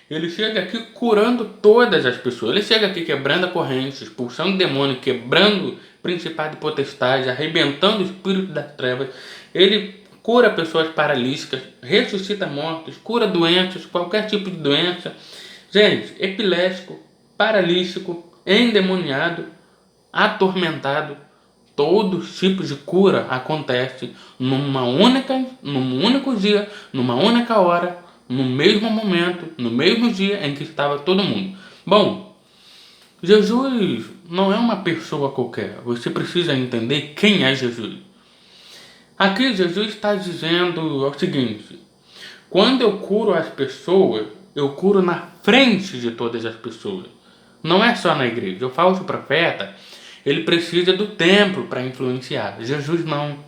Ele chega aqui curando todas as pessoas. Ele chega aqui quebrando a corrente, expulsando demônio, quebrando principado e potestade, arrebentando o espírito das trevas. Ele cura pessoas paralíticas, ressuscita mortos, cura doenças, qualquer tipo de doença. Gente, epilético, paralítico, endemoniado, atormentado. Todos os tipos de cura acontece num único dia, numa única hora, no mesmo momento, no mesmo dia em que estava todo mundo. Bom, Jesus não é uma pessoa qualquer. Você precisa entender quem é Jesus. Aqui Jesus está dizendo o seguinte: quando eu curo as pessoas, eu curo na frente de todas as pessoas. Não é só na igreja. O falso profeta, ele precisa do templo para influenciar. Jesus não.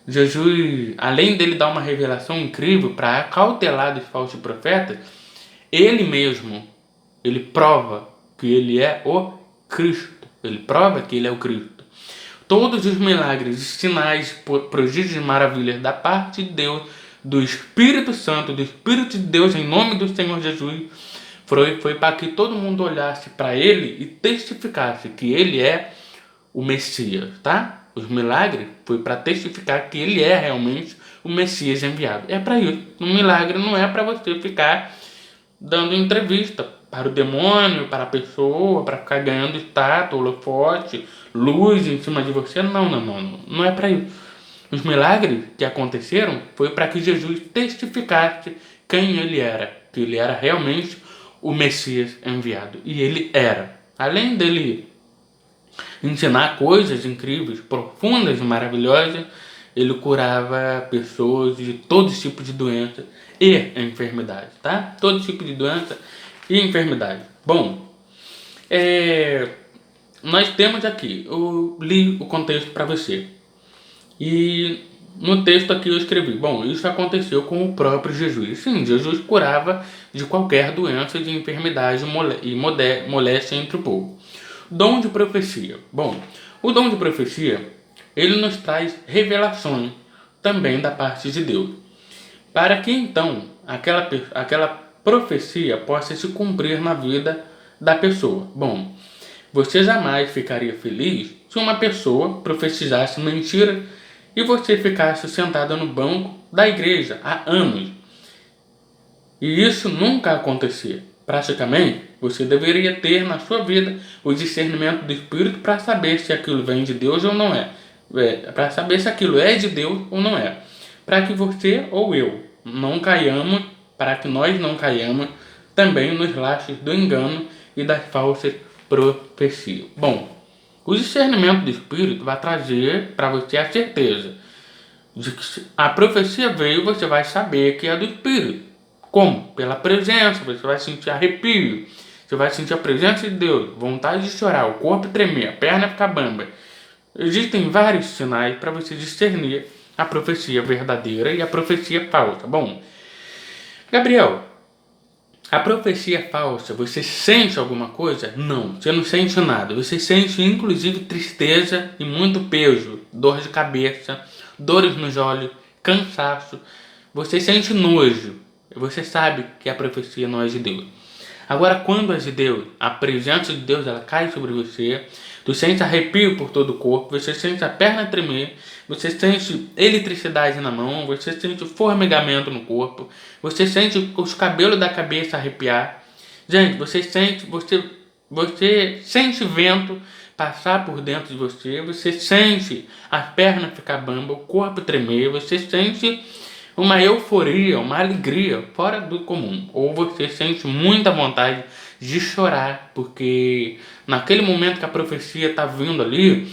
Jesus, além dele dar uma revelação incrível para acautelar dos falsos profetas, ele mesmo, ele prova que ele é o Cristo. Ele prova que ele é o Cristo. Todos os milagres, sinais, prodígios e maravilhas da parte de Deus, do Espírito Santo, do Espírito de Deus, em nome do Senhor Jesus, foi para que todo mundo olhasse para ele e testificasse que ele é o Messias, tá? Os milagres foi para testificar que ele é realmente o Messias enviado. É para isso. Um milagre não é para você ficar dando entrevista para o demônio, para a pessoa, para ficar ganhando status, holofote, luz em cima de você. Não é para isso. Os milagres que aconteceram foi para que Jesus testificasse quem ele era, que ele era realmente o Messias enviado. E ele era. Além dele ensinar coisas incríveis, profundas e maravilhosas, ele curava pessoas de todo tipo de doença e enfermidade, tá? Todo tipo de doença e enfermidade. Bom, nós temos aqui, eu li o contexto para você. E no texto aqui eu escrevi, bom, isso aconteceu com o próprio Jesus. Sim, Jesus curava de qualquer doença, de enfermidade e moléstia entre o povo. Dom de profecia. Bom, o dom de profecia, ele nos traz revelações também da parte de Deus, para que então aquela profecia possa se cumprir na vida da pessoa. Bom, você jamais ficaria feliz se uma pessoa profetizasse mentira e você ficasse sentada no banco da igreja há anos. E isso nunca acontecia. Praticamente, você deveria ter na sua vida o discernimento do Espírito para saber se aquilo vem de Deus ou não é. Para saber se aquilo é de Deus ou não é. Para que você ou eu não caiamos, para que nós não caiamos também nos laços do engano e das falsas profecias. Bom, o discernimento do Espírito vai trazer para você a certeza de que a profecia veio, você vai saber que é do Espírito. Como? Pela presença, você vai sentir arrepio, você vai sentir a presença de Deus, vontade de chorar, o corpo tremer, a perna ficar bamba. Existem vários sinais para você discernir a profecia verdadeira e a profecia falsa. Bom, Gabriel, a profecia falsa, você sente alguma coisa? Não, você não sente nada. Você sente inclusive tristeza e muito peso, dor de cabeça, dores nos olhos, cansaço. Você sente nojo. Você sabe que a profecia não é de Deus. Agora, quando é de Deus, a presença de Deus ela cai sobre você, tu sente arrepio por todo o corpo, você sente a perna tremer, você sente eletricidade na mão, você sente formigamento no corpo, você sente os cabelos da cabeça arrepiar. Gente, você sente vento passar por dentro de você, você sente a perna ficar bamba, o corpo tremer, você sente uma euforia, uma alegria fora do comum. Ou você sente muita vontade de chorar, porque naquele momento que a profecia está vindo ali,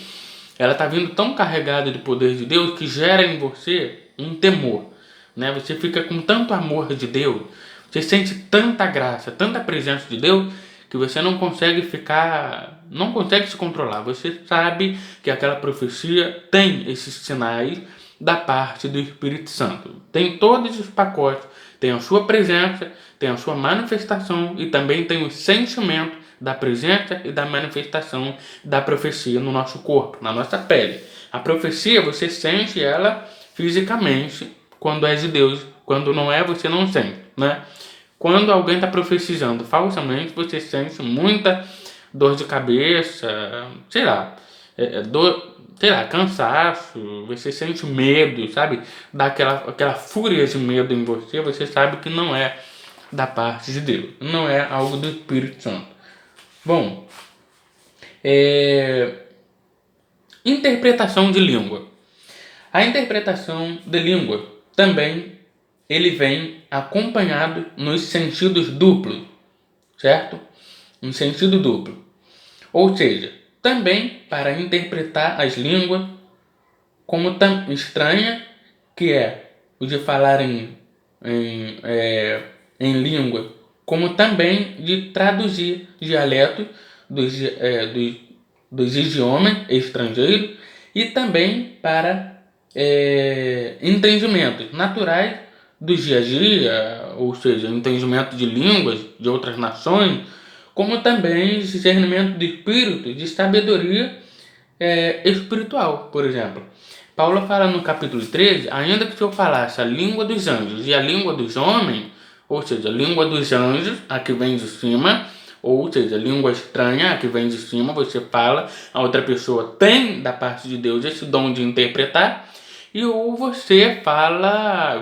ela está vindo tão carregada do poder de Deus que gera em você um temor, né? Você fica com tanto amor de Deus, você sente tanta graça, tanta presença de Deus, que você não consegue se controlar. Você sabe que aquela profecia tem esses sinais da parte do Espírito Santo. Tem todos os pacotes, tem a sua presença, tem a sua manifestação e também tem o sentimento da presença e da manifestação da profecia no nosso corpo, na nossa pele. A profecia você sente ela fisicamente quando é de Deus, quando não é você não sente, né? Quando alguém está profetizando falsamente, você sente muita dor de cabeça, sei lá, cansaço, você sente medo, sabe? Dá aquela fúria de medo em você, você sabe que não é da parte de Deus, não é algo do Espírito Santo. Bom, interpretação de língua. A interpretação de língua também ele vem acompanhado nos sentidos duplos, certo? Um sentido duplo. Ou seja, também para interpretar as línguas como tão estranha, que é o de falar em língua, como também de traduzir dialetos dos idiomas estrangeiros e também para entendimentos naturais do dia a dia, ou seja, entendimento de línguas de outras nações, como também discernimento de espírito, de sabedoria espiritual, por exemplo. Paulo fala no capítulo 13, ainda que se eu falasse a língua dos anjos e a língua dos homens, ou seja, a língua dos anjos, a que vem de cima, ou seja, a língua estranha, a que vem de cima, você fala, a outra pessoa tem da parte de Deus esse dom de interpretar, e ou você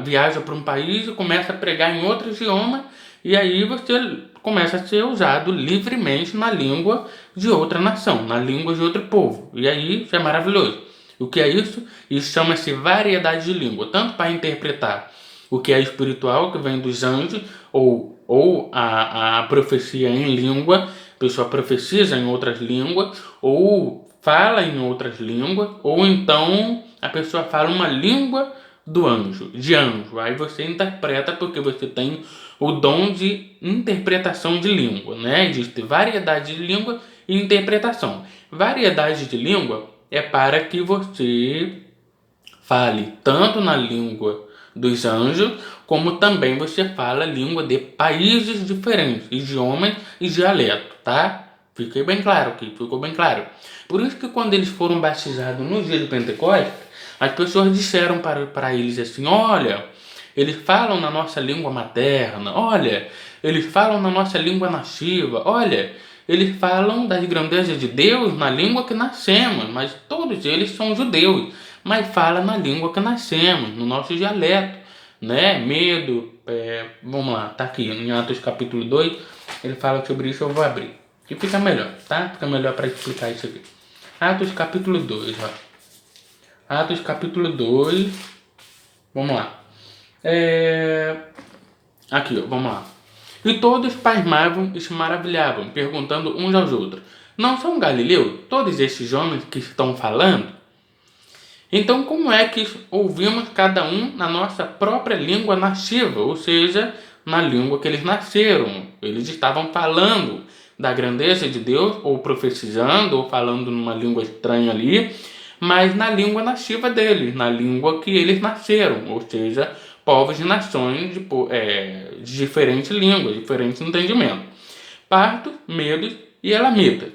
viaja para um país e começa a pregar em outro idioma, e aí você começa a ser usado livremente na língua de outra nação, na língua de outro povo. E aí isso é maravilhoso. O que é isso? Isso chama-se variedade de língua, tanto para interpretar o que é espiritual, que vem dos anjos, ou a profecia em língua, a pessoa profetiza em outras línguas, ou fala em outras línguas, ou então a pessoa fala uma língua de anjo. Aí você interpreta porque você tem o dom de interpretação de língua, né? Existe variedade de língua e interpretação. Variedade de língua é para que você fale tanto na língua dos anjos, como também você fala língua de países diferentes, idiomas e dialeto, tá? Ficou bem claro aqui, ficou bem claro. Por isso que quando eles foram batizados no dia do Pentecostes, as pessoas disseram para eles assim, olha, eles falam na nossa língua materna, olha, eles falam na nossa língua nativa, olha, eles falam das grandezas de Deus na língua que nascemos, mas todos eles são judeus, mas falam na língua que nascemos, no nosso dialeto, né? Medo, vamos lá, tá aqui em Atos capítulo 2, ele fala sobre isso, eu vou abrir, que fica melhor, tá? Fica melhor para explicar isso aqui. Atos capítulo 2, ó. Atos capítulo 2, vamos lá. Aqui, ó, vamos lá. E todos pasmavam e se maravilhavam, perguntando uns aos outros, não são galileus todos esses homens que estão falando? Então, como é que ouvimos cada um na nossa própria língua nativa, ou seja, na língua que eles nasceram? Eles estavam falando da grandeza de Deus, ou profetizando, ou falando numa língua estranha ali, mas na língua nativa deles, na língua que eles nasceram, ou seja, povos e nações de diferentes línguas, diferentes entendimentos. Partos, medos e elamitas,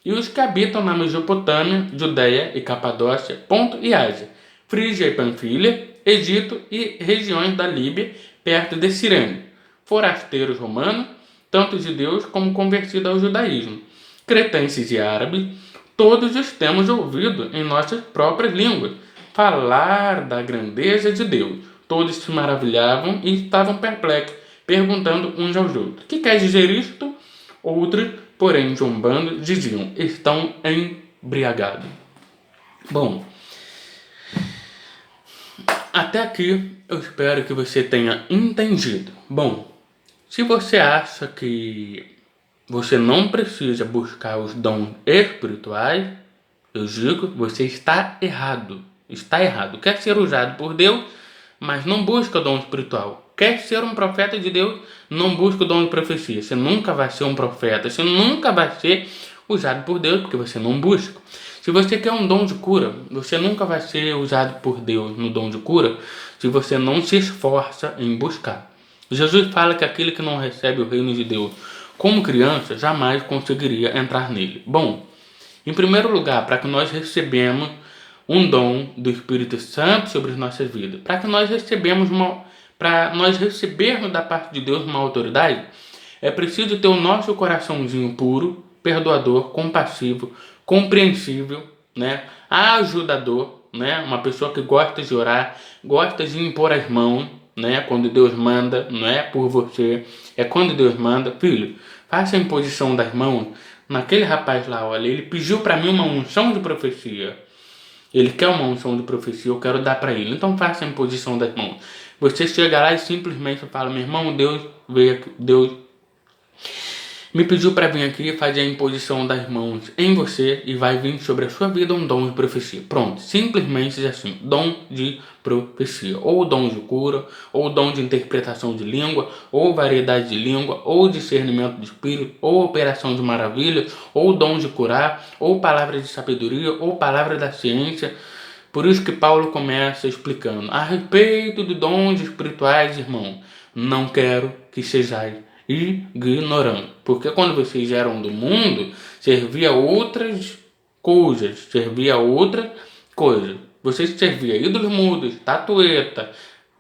e os que habitam na Mesopotâmia, Judéia e Capadócia, Ponto e Ásia, Frígia e Panfilha, Egito e regiões da Líbia, perto de Cirene, forasteiros romanos, tanto judeus como convertidos ao judaísmo, cretenses e árabes, todos os temos ouvido em nossas próprias línguas falar da grandeza de Deus. Todos se maravilhavam e estavam perplexos, perguntando uns aos outros: que quer dizer isto? Outros, porém, zombando, diziam: estão embriagados. Bom, até aqui eu espero que você tenha entendido. Bom, se você acha que você não precisa buscar os dons espirituais, eu digo, você está errado. Está errado. Quer ser usado por Deus, mas não busca o dom espiritual. Quer ser um profeta de Deus, não busca o dom de profecia. Você nunca vai ser um profeta. Você nunca vai ser usado por Deus, porque você não busca. Se você quer um dom de cura, você nunca vai ser usado por Deus no dom de cura, se você não se esforça em buscar. Jesus fala que aquele que não recebe o reino de Deus como criança, jamais conseguiria entrar nele. Bom, em primeiro lugar, para que nós recebamos um dom do Espírito Santo sobre as nossas vidas, para nós recebermos da parte de Deus uma autoridade, é preciso ter o nosso coraçãozinho puro, perdoador, compassivo, compreensível, né? Ajudador, né? Uma pessoa que gosta de orar, gosta de impor as mãos, né? Quando Deus manda, não é por você, é quando Deus manda. Filho, faça a imposição das mãos naquele rapaz lá, olha, ele pediu para mim uma unção de profecia. Ele quer uma unção de profecia, eu quero dar para ele. Então faça a imposição das mãos. Você chega lá e simplesmente fala: meu irmão, Deus veio aqui, Deus me pediu para vir aqui fazer a imposição das mãos em você e vai vir sobre a sua vida um dom de profecia. Pronto, simplesmente assim, dom de profecia, ou dom de cura, ou dom de interpretação de língua, ou variedade de língua, ou discernimento de espírito, ou operação de maravilha, ou dom de curar, ou palavra de sabedoria, ou palavra da ciência. Por isso que Paulo começa explicando: a respeito de dons espirituais, irmão, não quero que sejais ignorando, porque quando vocês eram do mundo, servia outras coisas, vocês serviam ídolos mudos, estatueta,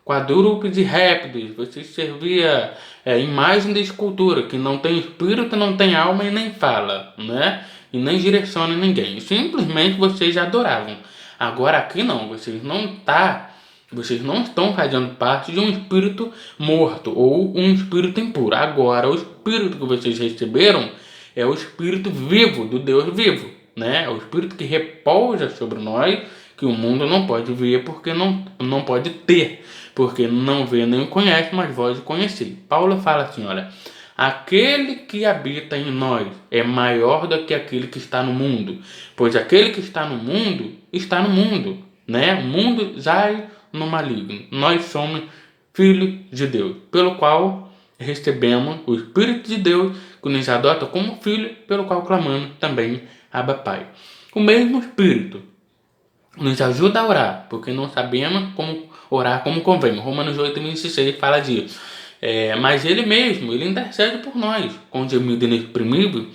quadrúpedes e répteis, vocês servia imagem de escultura, que não tem espírito, não tem alma e nem fala, né? E nem direciona ninguém, simplesmente vocês adoravam. Agora aqui não, vocês não estão fazendo parte de um espírito morto ou um espírito impuro. Agora, o espírito que vocês receberam é o espírito vivo, do Deus vivo, né? É o espírito que repousa sobre nós, que o mundo não pode ver porque não pode ter, porque não vê nem conhece, mas vós o conheceis. Paulo fala assim, olha: aquele que habita em nós é maior do que aquele que está no mundo, pois aquele que está no mundo, né? O mundo jaz no maligno. Nós somos filhos de Deus, pelo qual recebemos o Espírito de Deus, que nos adota como filho, pelo qual clamamos também Abba Pai. O mesmo Espírito nos ajuda a orar, porque não sabemos como orar como convém. Romanos 8:26 fala disso. Mas ele mesmo, ele intercede por nós, com gemido inexprimível,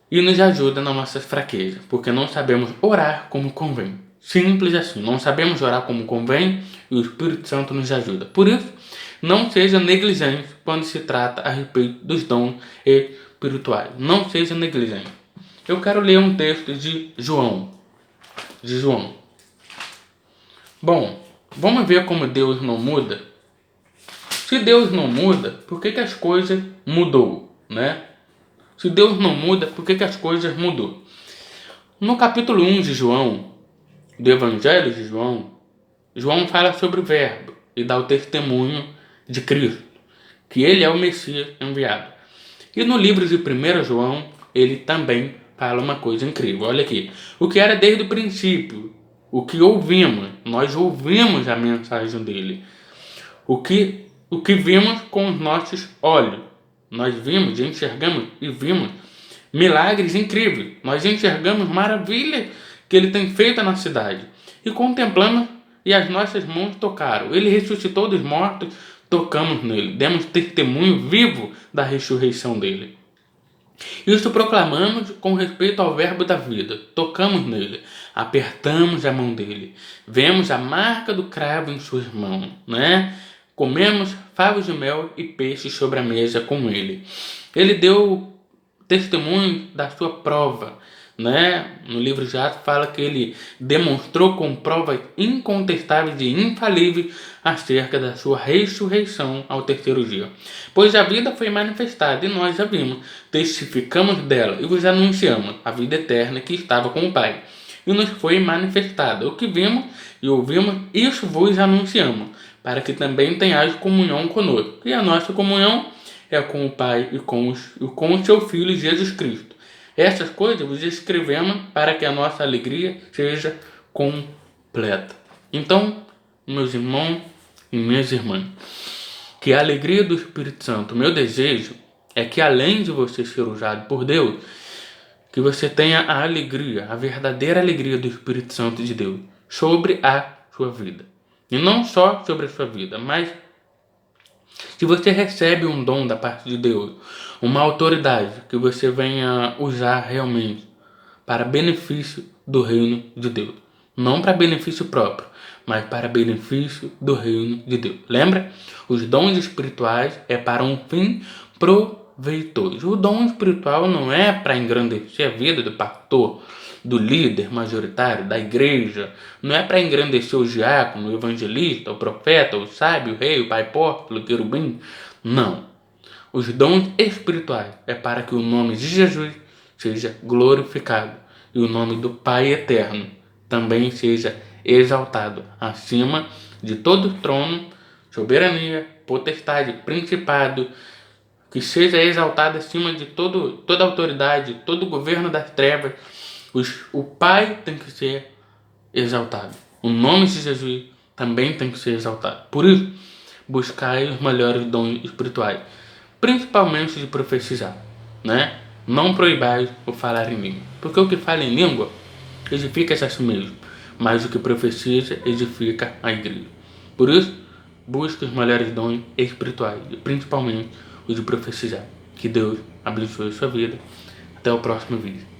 e nos ajuda nas nossas fraquezas, porque não sabemos orar como convém. Simples assim, não sabemos orar como convém e o Espírito Santo nos ajuda. Por isso, não seja negligente quando se trata a respeito dos dons espirituais. Não seja negligente. Eu quero ler um texto de João. Bom, vamos ver como Deus não muda? Se Deus não muda, por que as coisas mudou, né? Se Deus não muda, por que as coisas mudou? No capítulo 1 de João, do Evangelho de João, João fala sobre o Verbo e dá o testemunho de Cristo, que ele é o Messias enviado. E no livro de 1 João, ele também fala uma coisa incrível. Olha aqui: o que era desde o princípio, o que ouvimos. Nós ouvimos a mensagem dele. O que vimos com os nossos olhos. Nós vimos, enxergamos e vimos milagres incríveis. Nós enxergamos maravilhas que ele tem feito na cidade. E contemplamos e as nossas mãos tocaram. Ele ressuscitou dos mortos, tocamos nele. Demos testemunho vivo da ressurreição dele. Isso proclamamos com respeito ao verbo da vida. Tocamos nele, apertamos a mão dele, vemos a marca do cravo em suas mãos, né? Comemos favos de mel e peixes sobre a mesa com ele. Ele deu testemunho da sua prova, né? No livro de Atos fala que ele demonstrou com provas incontestáveis e infalíveis acerca da sua ressurreição ao terceiro dia. Pois a vida foi manifestada e nós a vimos, testificamos dela e vos anunciamos a vida eterna que estava com o Pai. E nos foi manifestada o que vimos e ouvimos, isso vos anunciamos, para que também tenhais comunhão conosco. E a nossa comunhão é com o Pai e com o seu Filho Jesus Cristo. Essas coisas vos escrevemos para que a nossa alegria seja completa. Então, meus irmãos e minhas irmãs, que a alegria do Espírito Santo, meu desejo é que além de você ser usado por Deus, que você tenha a alegria, a verdadeira alegria do Espírito Santo de Deus sobre a sua vida. E não só sobre a sua vida, mas se você recebe um dom da parte de Deus, uma autoridade que você venha usar realmente para benefício do reino de Deus. Não para benefício próprio, mas para benefício do reino de Deus. Lembra? Os dons espirituais é para um fim proveitoso. O dom espiritual não é para engrandecer a vida do pastor, do líder majoritário, da igreja. Não é para engrandecer o diácono, o evangelista, o profeta, o sábio, o rei, o pai apóstolo, o querubim. Não. Os dons espirituais é para que o nome de Jesus seja glorificado e o nome do Pai eterno também seja exaltado acima de todo trono, soberania, potestade, principado, que seja exaltado acima de toda autoridade, todo governo das trevas. O Pai tem que ser exaltado. O nome de Jesus também tem que ser exaltado. Por isso, buscai os melhores dons espirituais, principalmente de profetizar, né? Não proibais o falar em língua, porque o que fala em língua edifica-se a si mesmo, mas o que profetiza edifica a igreja. Por isso, busque os melhores dons espirituais, principalmente os de profetizar. Que Deus abençoe a sua vida. Até o próximo vídeo.